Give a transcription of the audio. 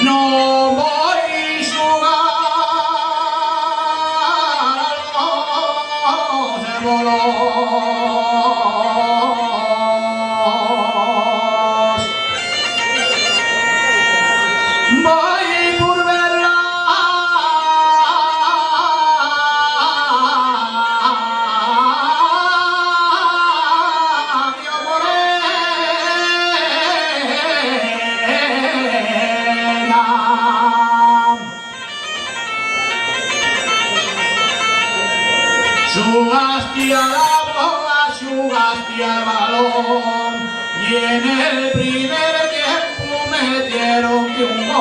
No voy a jugar de bolos. Voy por verla mi morena. Jugaste a la bola, jugaste al balón y en el primer tiempo metieron que un gol.